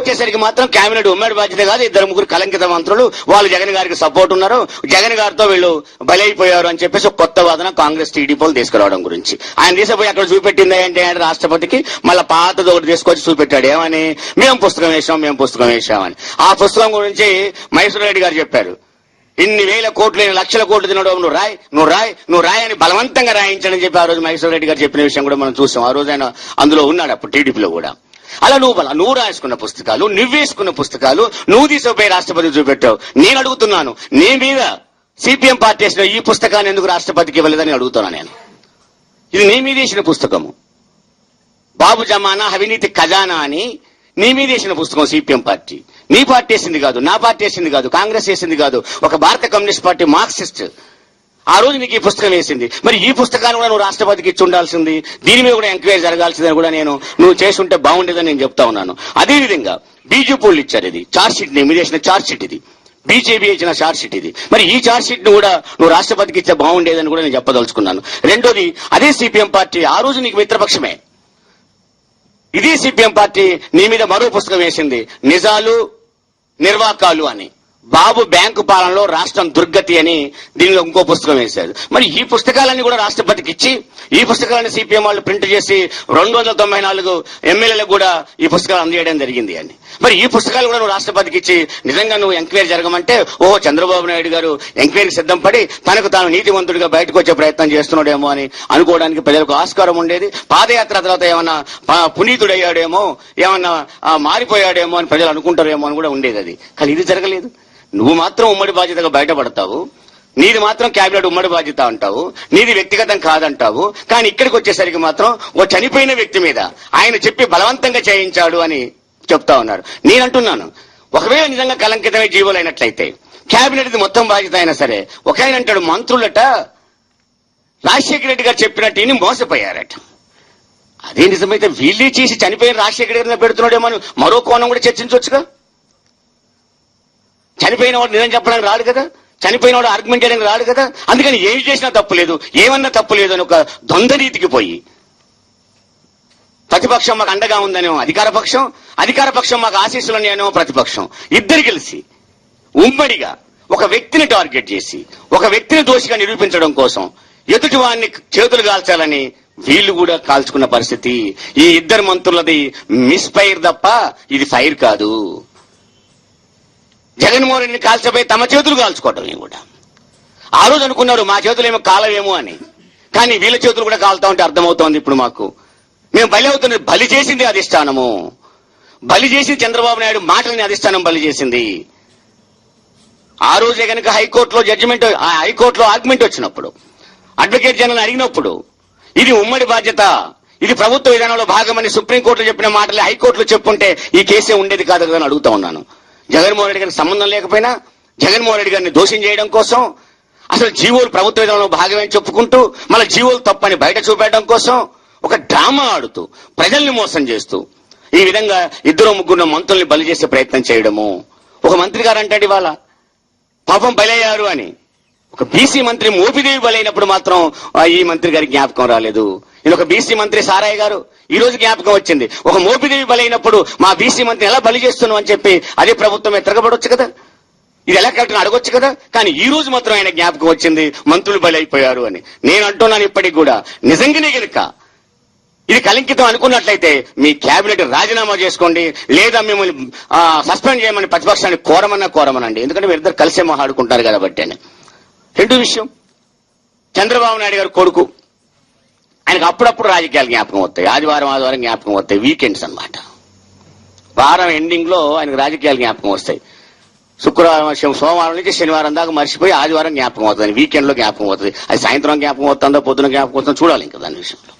వచ్చేసరికి మాత్రం కేబినెట్ ఉమ్మడి బాధ్యత కాదు, ఇద్దరు ముగ్గురు కలంకిత మంత్రులు, వాళ్ళు జగన్ గారికి సపోర్ట్ ఉన్నారు, జగన్ గారితో వీళ్ళు బలైపోయారు అని చెప్పేసి ఒక కొత్త వాదన కాంగ్రెస్ టీడీపీలు తీసుకురావడం గురించి. ఆయన తీసుకుపోయి అక్కడ చూపెట్టింది ఏంటి అంటే రాష్ట్రపతికి మళ్ళీ పాతది ఒకటి తీసుకొచ్చి చూపెట్టాడు. ఏమని? మేము పుస్తకం వేసామని. ఆ పుస్తకం గురించి మహేశ్వర రెడ్డి గారు చెప్పారు. ఇన్ని వేల కోట్లు, లక్షల కోట్లు తినడం, నువ్వు రాయ్ అని బలవంతంగా రాయించని చెప్పి ఆ రోజు మహేశ్వర రెడ్డి గారు చెప్పిన విషయం కూడా మనం చూసాం. ఆ రోజు ఆయన అందులో ఉన్నాడు అప్పుడు టీడీపీలో కూడా. అలా నువ్వు రాసుకున్న పుస్తకాలు, నువ్వేసుకున్న పుస్తకాలు నువ్వు తీసుకుపోయి రాష్ట్రపతికి చూపెట్టావు. నేను అడుగుతున్నాను, నీ మీద సిపిఎం పార్టీ వేసిన ఈ పుస్తకాన్ని ఎందుకు రాష్ట్రపతికి ఇవ్వలేదని అడుగుతున్నాను నేను. ఇది నీ మీద వేసిన పుస్తకము. బాబు జమానా అవినీతి ఖజానా అని నీ మీద వేసిన పుస్తకం సిపిఎం పార్టీ. నీ పార్టీ వేసింది కాదు, నా పార్టీ వేసింది కాదు, కాంగ్రెస్ వేసింది కాదు, ఒక భారత కమ్యూనిస్ట్ పార్టీ మార్క్సిస్ట్ ఆ రోజు నీకు ఈ పుస్తకం వేసింది. మరి ఈ పుస్తకాన్ని కూడా నువ్వు రాష్ట్రపతికి ఇచ్చి ఉండాల్సింది, దీని మీద కూడా ఎంక్వైరీ జరగాల్సిందని కూడా నువ్వు చేసుంటే బాగుండేదని నేను చెప్తా ఉన్నాను. అదేవిధంగా బీజేపీ వాళ్ళు ఇచ్చారు ఇది ఛార్జ్ షీట్, నీ మీద వేసిన ఛార్జ్ షీట్ ఇది, బీజేపీ ఇచ్చిన ఛార్జ్ షీట్ ఇది. మరి ఈ ఛార్జ్ షీట్ ను కూడా నువ్వు రాష్ట్రపతికి ఇచ్చే బాగుండేదని కూడా నేను చెప్పదలుచుకున్నాను. రెండోది, అదే సిపిఎం పార్టీ ఆ రోజు నీకు మిత్రపక్షమే. ఇదే సిపిఎం పార్టీ నీ మీద మరో పుస్తకం వేసింది, నిజాలు నిర్వాకాలు అని. బాబు బ్యాంకు పాలనలో రాష్ట్రం దుర్గతి అని దీనిలో ఇంకో పుస్తకం వేశారు. మరి ఈ పుస్తకాలన్నీ కూడా రాష్ట్రపతికి ఇచ్చి, ఈ పుస్తకాలను సిపిఎం వాళ్ళు ప్రింట్ చేసి 294 ఎమ్మెల్యేలకు కూడా ఈ పుస్తకాలు అందజేయడం జరిగింది అని. మరి ఈ పుస్తకాలు కూడా నువ్వు రాష్ట్రపతికి ఇచ్చి నిజంగా నువ్వు ఎంక్వైరీ జరగమంటే చంద్రబాబు నాయుడు గారు ఎంక్వైరీకి సిద్ధం పడి తనకు తాను నీతివంతుడిగా బయటకు వచ్చే ప్రయత్నం చేస్తున్నాడేమో అని అనుకోవడానికి ప్రజలకు ఆస్కారం ఉండేది. పాదయాత్ర తర్వాత ఏమన్నా పునీతుడయ్యాడేమో, ఏమన్నా మారిపోయాడేమో అని ప్రజలు అనుకుంటారేమో అని కూడా ఉండేది. అది కానీ ఇది జరగలేదు. నువ్వు మాత్రం ఉమ్మడి బాధ్యతగా బయటపడతావు, నీది మాత్రం కేబినెట్ ఉమ్మడి బాధ్యత అంటావు, నీది వ్యక్తిగతం కాదంటావు. కానీ ఇక్కడికి వచ్చేసరికి మాత్రం ఓ చనిపోయిన వ్యక్తి మీద ఆయన చెప్పి బలవంతంగా చేయించాడు అని చెప్తా ఉన్నారు. నేనంటున్నాను, ఒకవేళ నిజంగా కలంకితమే జీవులైనట్లయితే కేబినెట్ మొత్తం బాధ్యత అయినా సరే, ఒక ఆయన అంటాడు మంత్రులట రాజశేఖర రెడ్డి గారు చెప్పినట్టు ఇని మోసపోయారట. అదే నిజమైతే వీళ్ళే చేసి చనిపోయిన రాజశేఖర రెడ్డి గారిని పెడుతున్నాడేమో అని మరో కోణం కూడా చర్చించవచ్చుగా. చనిపోయిన వాడు నిజం చెప్పడానికి రాడు కదా, చనిపోయిన వాడు ఆర్గ్యుమెంట్ చేయడానికి రాడు కదా. అందుకని ఏమి చేసినా తప్పు లేదు, ఏమన్నా తప్పు లేదు అని ఒక ద్వంద్వ రీతికి పోయి, ప్రతిపక్షం మాకు అండగా ఉందనేమో అధికార పక్షం మాకు ఆశీస్సులు ఉన్నాయనేమో ప్రతిపక్షం, ఇద్దరు కలిసి ఉమ్మడిగా ఒక వ్యక్తిని టార్గెట్ చేసి ఒక వ్యక్తిని దోషిగా నిరూపించడం కోసం ఎదుటి వాడిని చేతులు కాల్చాలని వీళ్ళు కూడా కాల్చుకున్న పరిస్థితి. ఈ ఇద్దరు మంత్రులది మిస్ఫైర్ తప్ప ఇది ఫైర్ కాదు. జగన్మోహన్ రెడ్డిని కాల్చబోయి తమ చేతులు కాల్చుకోవటం కూడా. ఆ రోజు అనుకున్నారు మా చేతులు ఏమో కాలవేమో అని, కానీ వీళ్ళ చేతులు కూడా కాలుతా ఉంటే అర్థమవుతోంది ఇప్పుడు మాకు. మేము బలి అవుతున్నది, బలి చేసింది అధిష్టానము, బలి చేసి చంద్రబాబు నాయుడు మాటలని అధిష్టానం బలి చేసింది. ఆ రోజే కనుక హైకోర్టులో ఆర్గ్యుమెంట్ వచ్చినప్పుడు, అడ్వకేట్ జనరల్ అడిగినప్పుడు ఇది ఉమ్మడి బాధ్యత, ఇది ప్రభుత్వ విధానంలో భాగమని సుప్రీంకోర్టులో చెప్పిన మాటలే హైకోర్టులో చెప్పుంటే ఈ కేసే ఉండేది కాదు కదా అని అడుగుతా ఉన్నాను. జగన్మోహన్ రెడ్డి గారికి సంబంధం లేకపోయినా జగన్మోహన్ రెడ్డి గారిని దోషం చేయడం కోసం, అసలు జీవోలు ప్రభుత్వ విధానంలో భాగమని చెప్పుకుంటూ మళ్ళీ జీవోలు తప్పని బయట చూపెట్టడం కోసం ఒక డ్రామా ఆడుతూ ప్రజల్ని మోసం చేస్తూ ఈ విధంగా ఇద్దరు ముగ్గురు మంత్రుల్ని బలి చేసే ప్రయత్నం చేయడము. ఒక మంత్రి గారు అంటాడు ఇవాళ పాపం బలయ్యారు అని. ఒక బీసీ మంత్రి మోపిదేవి బలైనప్పుడు మాత్రం ఈ మంత్రి గారికి జ్ఞాపకం రాలేదు. ఇది ఒక బీసీ మంత్రి సారాయ్ గారు ఈ రోజు జ్ఞాపకం వచ్చింది. ఒక మోపిదేవి బలైనప్పుడు మా బీసీ మంత్రిని ఎలా బలి చేస్తున్నాం అని చెప్పి అదే ప్రభుత్వమే తిరగబడొచ్చు కదా, ఇది ఎలా కరెక్ట్ అడగొచ్చు కదా. కానీ ఈ రోజు మాత్రం ఆయన జ్ఞాపకం వచ్చింది మంత్రులు బలైపోయారు అని. నేను అంటున్నాను ఇప్పటికి కూడా, నిజంగానే గనుక ఇది కలంకితం అనుకున్నట్లయితే మీ కేబినెట్ రాజీనామా చేసుకోండి, లేదా మిమ్మల్ని సస్పెండ్ చేయమని ప్రతిపక్షాన్ని కోరమనండి. ఎందుకంటే మీరిద్దరు కలిసే మాట్లాడుకుంటారు కాబట్టి అని. రెండో విషయం, చంద్రబాబు నాయుడు గారు కొడుకు, ఆయనకు అప్పుడప్పుడు రాజకీయాలు జ్ఞాపకం వస్తాయి, ఆదివారం జ్ఞాపకం వస్తాయి, వీకెండ్స్ అన్నమాట. వారం ఎండింగ్ లో ఆయనకు రాజకీయాలు జ్ఞాపకం వస్తాయి. శుక్రవారం సోమవారం నుంచి శనివారం దాకా మర్చిపోయి ఆదివారం జ్ఞాపకం అవుతుంది, వీకెండ్ లో జ్ఞాపకం అవుతుంది. అది సాయంత్రం జ్ఞాపకం అవుతుందో పొద్దున జ్ఞాపకం అవుతుందో చూడాలి ఇంకా దాని విషయంలో.